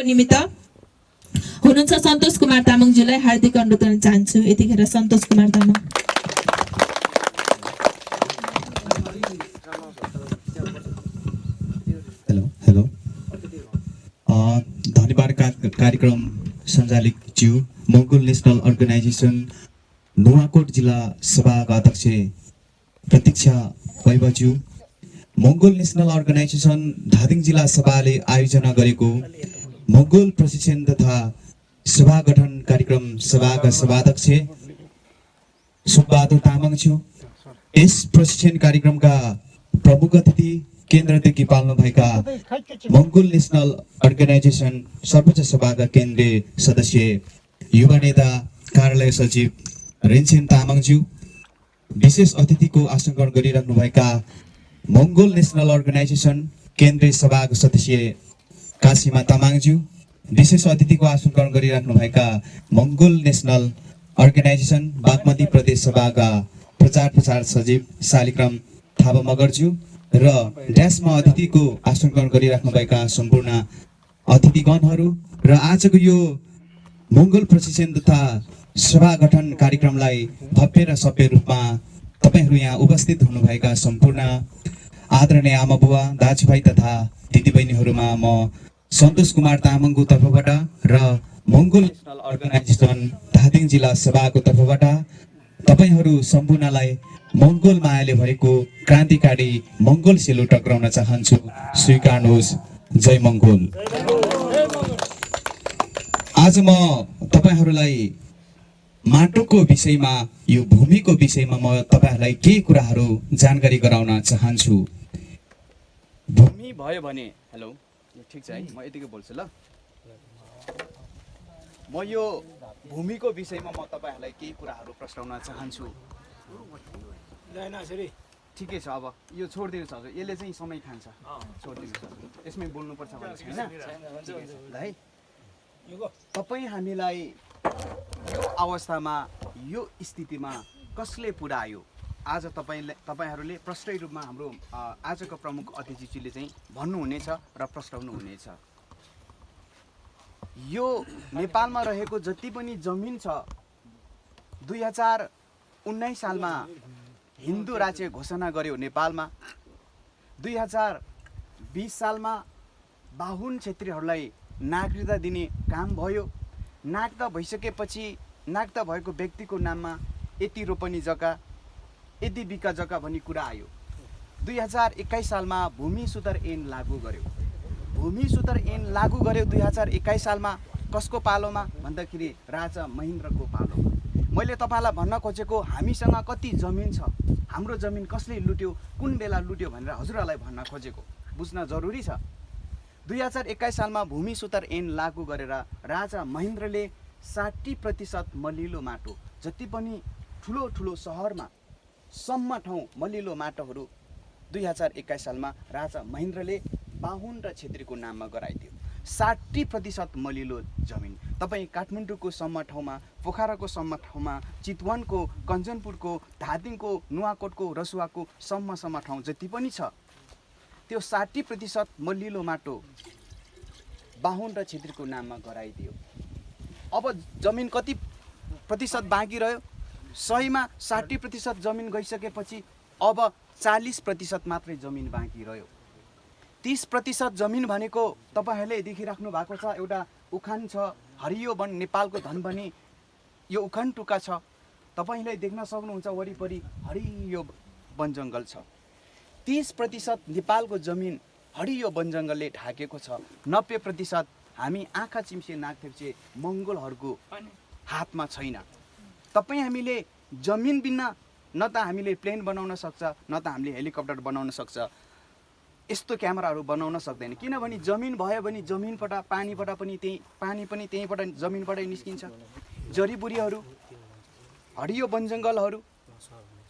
निमित्त हुनुहुन्छ सन्तोष कुमार तामाङज्यूलाई हार्दिक अनुरोध गर्न चाहन्छु। यतिखेर सन्तोष कुमार तामाङ। हेलो धन्यवाद कार्यक्रम सञ्चालक ज्यू, मङ्गोल नेसनल अर्गनाइजेसन नुवाकोट जिल्ला सभाका अध्यक्ष प्रतीक्षा वैभवज्यू, मङ्गोल नेसनल अर्गनाइजेसन धादिङ जिल्ला सभाले आयोजना गरेको मङ्गोल प्रशिक्षण तथा सभा गठन कार्यक्रम सभाका सभाध्यक्ष सुखबहादुर तामाङज्यू, यस प्रशिक्षण कार्यक्रमका प्रमुख अतिथि केन्द्रदेखि पाल्नुभएका मङ्गोल नेसनल अर्गनाइजेसन सर्वोच्च सभाका केन्द्रीय सदस्य युवा नेता कार्यालय सचिव रेन्सेन तामाङज्यू, विशेष अतिथिको आसन ग्रहण गरिराख्नुभएका मङ्गोल नेसनल अर्गनाइजेसन केन्द्रीय सभाका सदस्य काशीमा तामाङज्यू, विशेष अतिथिको आसन ग्रहण गरिराख्नुभएका मङ्गोल नेसनल अर्गनाइजेसन बागमती प्रदेश सभाका प्रचार सचिव शालिग्राम थापा मगरज्यू र ड्यासमा अतिथिको आसन ग्रहण गरिराख्नुभएका सम्पूर्ण अतिथिगणहरू र आजको यो मङ्गोल प्रशिक्षण तथा सभा गठन कार्यक्रमलाई भव्य र सभ्य रूपमा तपाईँहरू यहाँ उपस्थित हुनुभएका सम्पूर्ण आदरणीय आमा बुवा दाजुभाइ तथा दिदीबहिनीहरूमा म सन्तोष कुमार तामाङको तर्फबाट र मङ्गोल नेसनल अर्गनाइजेसन धादिङ जिल्ला सभाको तर्फबाट तपाईँहरू सम्पूर्णलाई मङ्गोल मायाले भरेको क्रान्तिकारी मङ्गोल सेलु टक्राउन चाहन्छु। स्वीकार्नुहोस्। जय मङ्गोल। आज म तपाईँहरूलाई माटोको विषयमा, यो भूमिको विषयमा म तपाईँहरूलाई केही कुराहरू जानकारी गराउन चाहन्छु। भूमि भयो भने हेलो ठिक छ है, म यतिकै बोल्छु ल। म यो भूमिको विषयमा म तपाईँहरूलाई केही कुराहरू प्रस्ताउन चाहन्छु। ठिकै छ, अब यो छोडिदिनुहोस् हजुर, यसले चाहिँ समय खान्छ, छोडिदिनुहोस् हजुर, यसमै बोल्नुपर्छ भन्ने छैन ल है। तपाईँ हामीलाई यो अवस्थामा, यो स्थितिमा कसले पुर्यायो? आज तपाईँहरूले प्रष्टै रूपमा हाम्रो आजको प्रमुख अतिथिजीले चाहिँ भन्नुहुनेछ र प्रस्ताउनुहुनेछ। यो नेपालमा रहेको जति पनि जमिन छ, 2019 सालमा हिन्दू राज्य घोषणा गर्यो नेपालमा। 2020 सालमा बाहुन क्षेत्रीहरूलाई नागरिकता दिने काम भयो। नागरिकता भइसकेपछि नागरिकता भएको व्यक्तिको नाममा यति रोपनी जग्गा, यति बिका जग्गा भन्ने कुरा आयो। 2021 सालमा भूमि सुधार ऐन लागू गर्यो। भूमि सुधार ऐन लागू गर्यो 2021 सालमा। कसको पालोमा भन्दाखेरि राजा महेन्द्रको पालोमा। मैले तपाईँलाई भन्न खोजेको, हामीसँग कति जमिन छ, हाम्रो जमिन कसले लुट्यो, कुन बेला लुट्यो भनेर हजुरहरूलाई भन्न खोजेको बुझ्न जरुरी छ। 2021 सालमा भूमि सुधार ऐन लागू गरेर राजा महेन्द्रले 60% मलिलो माटो, जति पनि ठुलो ठुलो सहरमा सम्म ठाउँ मलिलो माटोहरू 2021 सालमा राजा महेन्द्रले बाहुन र छेत्रीको नाममा गराइदियो। 60% मलिलो जमिन। तपाईँ काठमाडौँको सम्म ठाउँमा, पोखराको सम्म ठाउँमा, चितवनको, कञ्चनपुरको, धादिङको, नुवाकोटको, रसुवाको सम्म ठाउँ जति पनि छ, त्यो 60% मलिलो माटो बाहुन र छेत्रीको नाममा गराइदियो। अब जमिन कति प्रतिशत बाँकी रह्यो? सहीमा 60% जमिन गइसकेपछि अब 40% मात्रै जमिन बाँकी रह्यो। 30% जमिन भनेको तपाईँहरूले देखिराख्नु भएको छ, एउटा उखान छ, हरियो वन नेपालको धन भनी। यो उखान टुक्का छ, तपाईँले देख्न सक्नुहुन्छ वरिपरि हरियो वन जङ्गल छ। 30% नेपालको जमिन हरियो वन जङ्गलले ढाकेको छ। 90% हामी आँखा चिम्से नाक थेप्से मङ्गोलहरूको हातमा छैन। तपाईँ हामीले जमिन बिना न त हामीले प्लेन बनाउन सक्छ, न त हामीले हेलिकप्टर बनाउन सक्छ, यस्तो क्यामेराहरू बनाउन सक्दैन। किनभने जमिन भयो भने जमिनबाट पानीबाट पनि पानी पनि त्यहीँबाट जमिनबाटै निस्किन्छ। जडीबुटीहरू, हरियो वनजङ्गलहरू,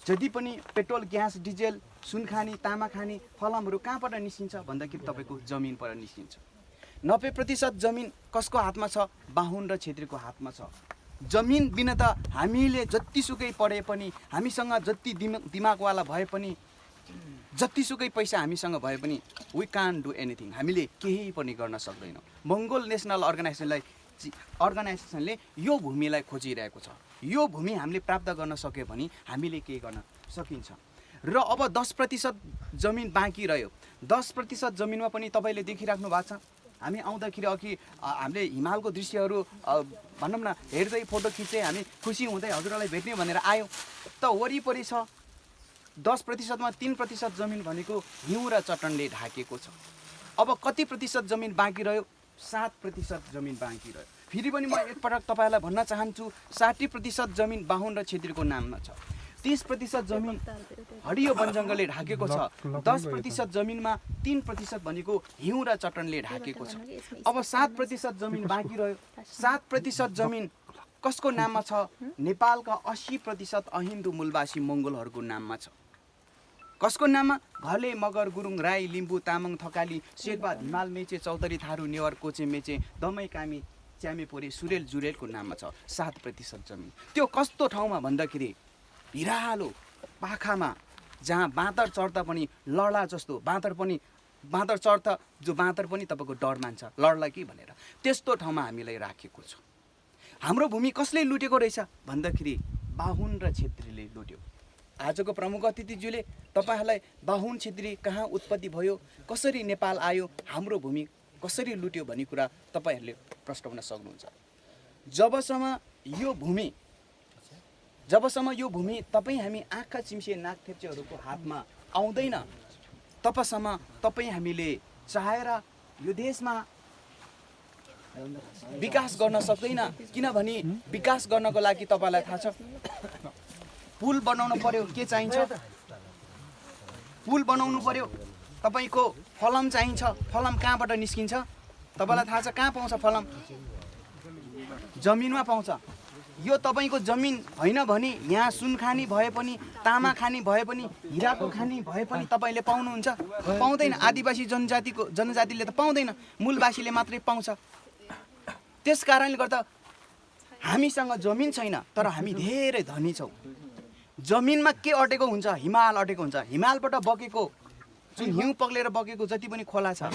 जति पनि पेट्रोल, ग्यास, डिजेल, सुनखानी, तामा खानी फलामहरू कहाँबाट निस्किन्छ भन्दाखेरि तपाईँको जमिनबाट निस्किन्छ। 90% जमिन कसको हातमा छ? बाहुन र छेत्रीको हातमा छ। जमिन बिना त हामीले जतिसुकै पढे पनि, हामीसँग जति दिमागवाला भए पनि जतिसुकै पैसा हामीसँग भए पनि वी कान डु एनिथिङ, हामीले केही पनि गर्न सक्दैनौँ। मङ्गोल नेसनल अर्गनाइजेसनले यो भूमिलाई खोजिरहेको छ। यो भूमि हामीले प्राप्त गर्न सक्यो भने हामीले केही गर्न सकिन्छ। र अब 10% जमिन बाँकी रह्यो। 10% जमिनमा पनि तपाईँले देखिराख्नु भएको छ। हामी आउँदाखेरि अघि हामीले हिमालको दृश्यहरू भनौँ न हेर्दै फोटो खिच्दै हामी खुसी हुँदै हजुरलाई भेट्ने भनेर आयौँ। त वरिपरि छ 10%मा 3% जमिन भनेको हिउँ र चट्टानले ढाकेको छ। अब कति प्रतिशत जमिन बाँकी रह्यो? 7% जमिन बाँकी रह्यो। फेरि पनि म एकपटक तपाईँलाई भन्न चाहन्छु, 60% जमिन बाहुन र छेत्रीको नाममा छ। 30% जमिन हरियो वनजङ्गलले ढाकेको छ। 10% जमिनमा 3% भनेको हिउँ र चट्टानले ढाकेको छ। अब 7% जमिन बाँकी रह्यो। 7% जमिन कसको नाममा छ? नेपालका 80% अहिन्दू मूलवासी मङ्गोलहरूको नाममा छ। कसको नाममा? घले, मगर, गुरुङ, राई, लिम्बू, तामाङ, थकाली, शेर्पा, हिमाल, मेचे, चौधरी, थारू, नेवार, कोचे, मेचे, दमै, कामी, च्यामे, पोरे, सुरेल, जुरेलको नाममा छ 7% जमिन। त्यो कस्तो ठाउँमा भन्दाखेरि भिरालो पाखामा जहाँ बाँदर चढ्दा पनि लड्ला जस्तो, बाँदर चढ्दा जो बाँदर पनि तपाईँको डर मान्छ लड्ला कि भनेर, त्यस्तो ठाउँमा हामीलाई राखेको छ। हाम्रो भूमि कसले लुटेको रहेछ भन्दाखेरि बाहुन र छेत्रीले लुट्यो। आजको प्रमुख अतिथिज्यूले तपाईँहरूलाई बाहुन छेत्री कहाँ उत्पत्ति भयो, कसरी नेपाल आयो, हाम्रो भूमि कसरी लुट्यो भन्ने कुरा तपाईँहरूले प्रश्न सक्नुहुन्छ। जबसम्म यो भूमि तपाईँ हामी आँखा चिम्से नाक थेप्चेहरूको हातमा आउँदैन, तबसम्म तपाईँ हामीले चाहेर यो देशमा विकास गर्न सक्दैन। किनभने विकास गर्नको लागि तपाईँलाई थाहा छ पुल बनाउनु पर्यो, के चाहिन्छ? पुल बनाउनु पर्यो, तपाईँको फलम चाहिन्छ। फलम कहाँबाट निस्किन्छ तपाईँलाई थाहा छ? कहाँ पाउँछ फलम? जमिनमा पाउँछ। यो तपाईँको जमिन होइन भने यहाँ सुन खानी भए पनि, तामा खानी भए पनि, हिराको खानी भए पनि तपाईँले पाउनुहुन्छ? पाउँदैन। आदिवासी जनजातिले त पाउँदैन, मूलवासीले मात्रै पाउँछ। त्यस कारणले गर्दा हामीसँग जमिन छैन, तर हामी धेरै धनी छौँ। जमिनमा के अटेको हुन्छ? हिमाल अटेको हुन्छ। हिमालबाट बगेको जुन हिउँ पग्लेर बगेको जति पनि खोला छ,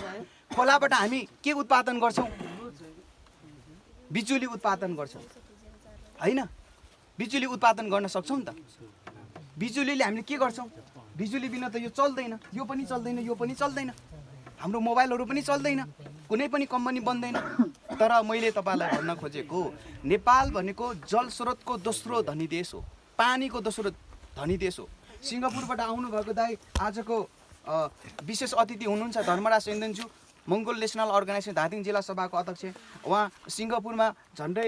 खोलाबाट हामी के उत्पादन गर्छौँ? बिजुली उत्पादन गर्छौँ, होइन? बिजुली उत्पादन गर्न सक्छौँ नि त। बिजुलीले हामीले के गर्छौँ? बिजुली बिना त यो चल्दैन, यो पनि चल्दैन, यो पनि चल्दैन, हाम्रो मोबाइलहरू पनि चल्दैन, कुनै पनि कम्पनी बन्दैन। तर मैले तपाईँलाई भन्न खोजेको, नेपाल भनेको जल स्रोतको दोस्रो धनी देश हो, पानीको दोस्रो धनी देश हो। सिङ्गापुरबाट आउनुभएको दाइ आजको विशेष अतिथि हुनुहुन्छ धर्मराज सेन्दनज्यू, मङ्गोल नेसनल अर्गनाइजेसन धादिङ जिल्ला सभाको अध्यक्ष। उहाँ सिङ्गापुरमा झन्डै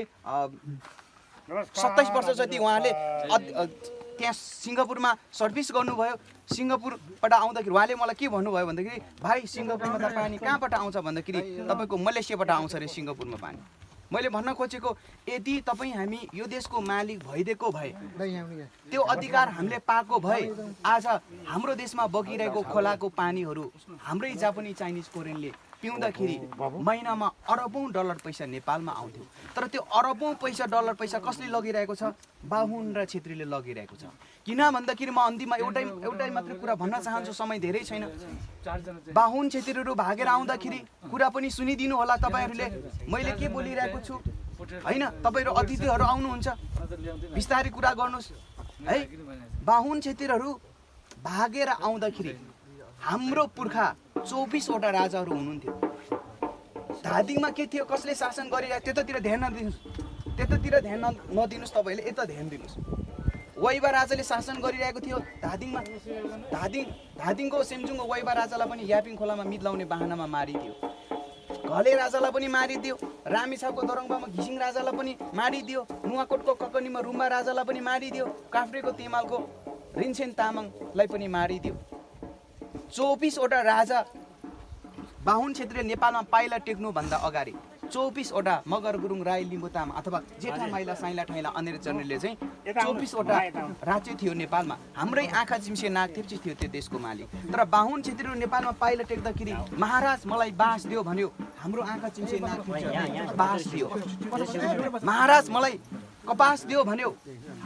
27 वर्ष जति उहाँले त्यहाँ सिङ्गापुरमा सर्भिस गर्नुभयो। सिङ्गापुरबाट आउँदाखेरि उहाँले मलाई के भन्नुभयो भन्दाखेरि, भाइ सिङ्गापुरमा त पानी कहाँबाट आउँछ भन्दाखेरि तपाईँको मलेसियाबाट आउँछ अरे सिङ्गापुरमा पानी। मैले भन्न खोजेको, यदि तपाईँ हामी यो देशको मालिक भइदिएको भए, त्यो अधिकार हामीले पाएको भए, आज हाम्रो देशमा बगिरहेको खोलाको पानीहरू हाम्रै जापानी चाइनिज कोरियनले पिउँदाखेरि महिनामा अरबौँ डलर पैसा नेपालमा आउँथ्यो। तर त्यो अरबौँ डलर पैसा कसले लगिरहेको छ? बाहुन र छेत्रीले लगिरहेको छ। किन भन्दाखेरि म अन्तिममा एउटै मात्रै कुरा भन्न चाहन्छु, समय धेरै छैन। बाहुन छेत्रीहरू भागेर आउँदाखेरि कुरा पनि सुनिदिनु होला तपाईँहरूले, मैले के बोलिरहेको छु, होइन? तपाईँहरू अतिथिहरू आउनुहुन्छ, बिस्तारै कुरा गर्नुहोस् है। बाहुन छेत्रीहरू भागेर आउँदाखेरि हाम्रो पुर्खा 24वटा राजाहरू हुनुहुन्थ्यो। धादिङमा के थियो, कसले शासन गरिरहेको, त्यतातिर ध्यान नदिनुहोस् तपाईँले, यता ध्यान दिनुहोस्। वाइबा राजाले शासन गरिरहेको थियो धादिङमा। धादिङको सेमजुङको वाइबा राजालाई पनि यापिङ खोलामा मित लाउने बाहनामा मारिदियो। घले राजालाई पनि मारिदियो। रामेछापको दरङबामा घिसिङ राजालाई पनि मारिदियो। नुवाकोटको ककनीमा रुम्बा राजालाई पनि मारिदियो। काफ्रेको तेमालको रिन्छेन तामाङलाई पनि मारिदियो। 24वटा राजा बाहुन क्षेत्रीय नेपालमा पाइला टेक्नुभन्दा अगाडि 24वटा मगर, गुरुङ, राई, लिम्बू, तामाङ अथवा जेठा, माइला, साइला, ठाइला, अनेर चन्द्रले चाहिँ 24वटा राज्य थियो नेपालमा। हाम्रै आँखा चिम्से नाक थेप्चे थियो त्यो देशको मालिक। तर बाहुन क्षेत्रीहरू नेपालमा पाइला टेक्दाखेरि महाराज मलाई बाँस दियो भन्यो, हाम्रो आँखा चिम्से नाक थेप्चे बाँस दियो। महाराज मलाई कपास दियो भन्यो,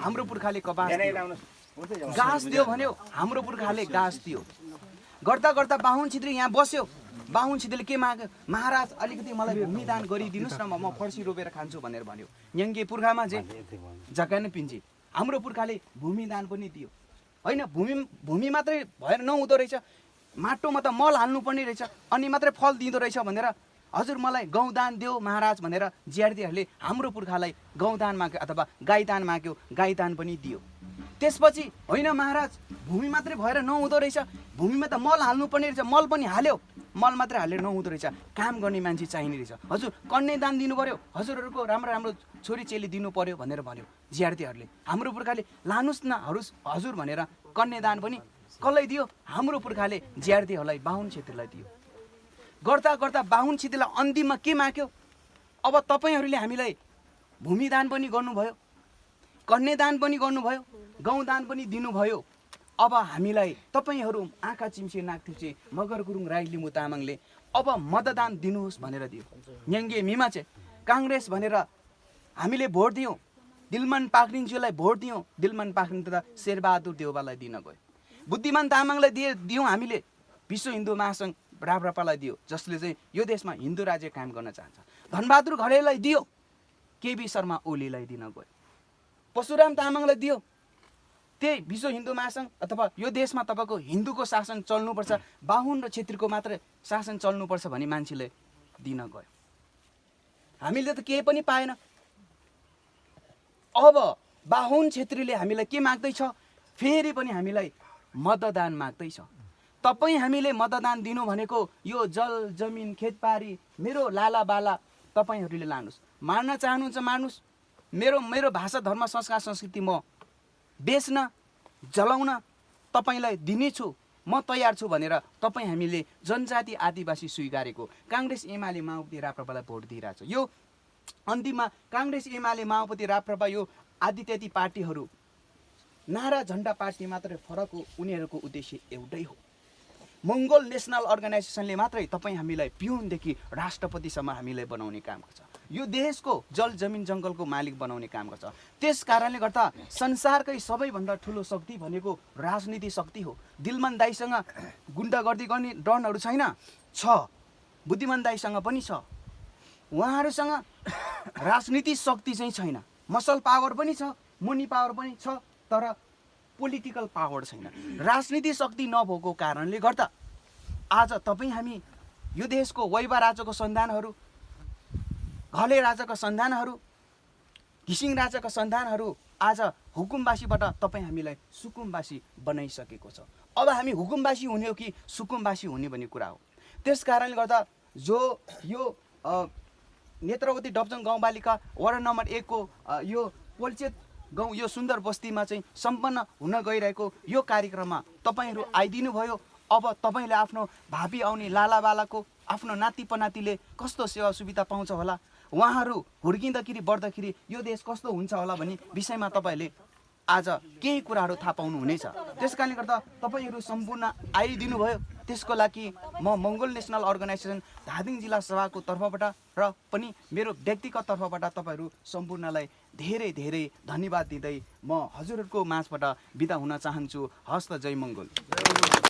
हाम्रो पुर्खाले कपास दियो। घाँस दियो भन्यो, हाम्रो पुर्खाले घाँस दियो। गर्दा गर्दा बाहुन छेत्री यहाँ बस्यो। बाहुन छेत्रीले के माग्यो, महाराज अलिकति मलाई भूमिदान गरिदिनुहोस् न, म फर्सी रोपेर खान्छु भनेर भन्यो। यङ्गे पुर्खामा चाहिँ जग्गा नै पिन्छे। हाम्रो पुर्खाले भूमिदान पनि दियो होइन। भूमि मात्रै भएर नहुँदो रहेछ, माटोमा त मल हाल्नुपर्ने रहेछ अनि मात्रै फल दिँदो रहेछ भनेर हजुर मलाई गौदान देऊ महाराज भनेर जियार्दीहरूले हाम्रो पुर्खालाई गौदान माग्यो अथवा गाईदान माग्यो, गाईदान पनि दियो। त्यसपछि होइन महाराज भूमि मात्रै भएर नहुँदो रहेछ, भूमिमा त मल हाल्नुपर्ने रहेछ, मल पनि हाल्यो, मल मात्रै हालेर नहुँदो रहेछ, काम गर्ने मान्छे चाहिने रहेछ। हजुर कन्यादान दिनु पर्यो, हजुरहरूको राम्रो राम्रो छोरी चेली दिनु पर्यो भनेर भन्यो जियार्दीहरूले। हाम्रो पुर्खाले लानुहोस् न हजुर भनेर कन्यादान पनि कसलाई दियो, हाम्रो पुर्खाले जियार्दीहरूलाई बाहुन छेत्रीलाई दियो। गर्दा गर्दा बाहुन छेत्रीलाई अन्तिममा के माग्यो, अब तपाईँहरूले हामीलाई भूमिदान पनि गर्नुभयो, कन्यादान पनि गर्नुभयो, गौदान पनि दिनुभयो, अब हामीलाई तपाईँहरू आँखा चिम्से नाक थिप्से मगर गुरुङ राई लिम्बू तामाङले अब मतदान दिनुहोस् भनेर दियो। यङ्गे मिमाचे काङ्ग्रेस भनेर हामीले भोट दियौँ, दिलमान पाक्रिङज्यूलाई भोट दियौँ, दिलमान पाक्रिङ तथा शेरबहादुर देउवालाई दिन गयो। बुद्धिमान तामाङलाई दियौँ हामीले, विश्व हिन्दू महासङ्घ राप्रपालाई दियो जसले चाहिँ यो देशमा हिन्दू राज्य कायम गर्न चाहन्छ। धनबहादुर घडेलाई दियो, केबी शर्मा ओलीलाई दिन गयो। परशुराम तामाङलाई दियो, त्यही विश्व हिन्दू महासङ्घ अथवा यो देशमा तपाईँको हिन्दूको शासन चल्नुपर्छ, बाहुन र छेत्रीको मात्र शासन चल्नुपर्छ भन्ने मान्छेले दिन गयो। हामीले त केही पनि पाएन। अब बाहुन छेत्रीले हामीलाई के माग्दैछ, फेरि पनि हामीलाई मतदान माग्दैछ। तपाईँ हामीले मतदान दिनु भनेको यो जल जमिन खेतबारी मेरो लाला बाला तपाईँहरूले लानुहोस्, मार्न चाहनुहुन्छ मार्नुहोस्, मेरो भाषा धर्म संस्कार संस्कृति म बेच्न जलाउन तपाईँलाई दिनेछु, म तयार छु भनेर तपाईँ हामीले जनजाति आदिवासी स्वीकारेको काङ्ग्रेस एमाले माओवादी राप्रपालाई भोट दिइरहेछ। यो अन्तिममा काङ्ग्रेस एमाले माओवादी राप्रपा यो आदित्यादी पार्टीहरू नारा झन्डा पार्टी मात्रै फरक हो, उनीहरूको उद्देश्य एउटै हो। मङ्गोल नेसनल अर्गनाइजेसनले मात्रै तपाईँ हामीलाई पिउनदेखि राष्ट्रपतिसम्म हामीलाई बनाउने काम गर्छ, यो देशको जल जमिन जङ्गलको मालिक बनाउने काम गर्छ। त्यस कारणले गर्दा संसारकै सबैभन्दा ठुलो शक्ति भनेको राजनीति शक्ति हो। दिलमान दाईसँग गुन्डागर्दी गर्ने डनहरू छैन, छ, बुद्धिमान दाईसँग पनि छ, उहाँहरूसँग राजनीति शक्ति चाहिँ छैन, मसल पावर पनि छ, मनी पावर पनि छ, तर पोलिटिकल पावर छैन। राजनीति शक्ति नभएको कारणले गर्दा आज तपाईँ हामी यो देशको वैभव राजाको सन्तानहरू, घले राजाका सन्तानहरू, घिसिङ राजाका सन्तानहरू आज हुकुमबासीबाट तपाईँ हामीलाई सुकुमबासी बनाइसकेको छ। अब हामी हुकुमबासी हुने हो कि सुकुमबासी हुने भन्ने कुरा हो। त्यस कारणले गर्दा जो यो नेत्रवती डब्जङ गाउँपालिका वार्ड नम्बर 1 को यो पोल्चेत गाउँ यो सुन्दर बस्तीमा चाहिँ सम्पन्न हुन गइरहेको यो कार्यक्रममा तपाईँहरू आइदिनु भयो। अब तपाईँले आफ्नो भावी आउने लालाबालाको आफ्नो नाति पनातिले कस्तो सेवा सुविधा पाउँछ होला, उहाँहरू हुर्किँदाखेरि बढ्दाखेरि यो देश कस्तो हुन्छ होला भन्ने विषयमा तपाईँहरूले आज केही कुराहरू थाहा पाउनुहुनेछ। त्यस कारणले गर्दा तपाईँहरू सम्पूर्ण आइदिनु भयो, त्यसको लागि म मङ्गोल नेसनल अर्गनाइजेसन धादिङ जिल्ला सभाको तर्फबाट र पनि मेरो व्यक्तिगत तर्फबाट तपाईँहरू सम्पूर्णलाई धेरै धेरै धन्यवाद दिँदै म हजुरहरूको माझबाट बिदा हुन चाहन्छु। हस्त जय मङ्गोल।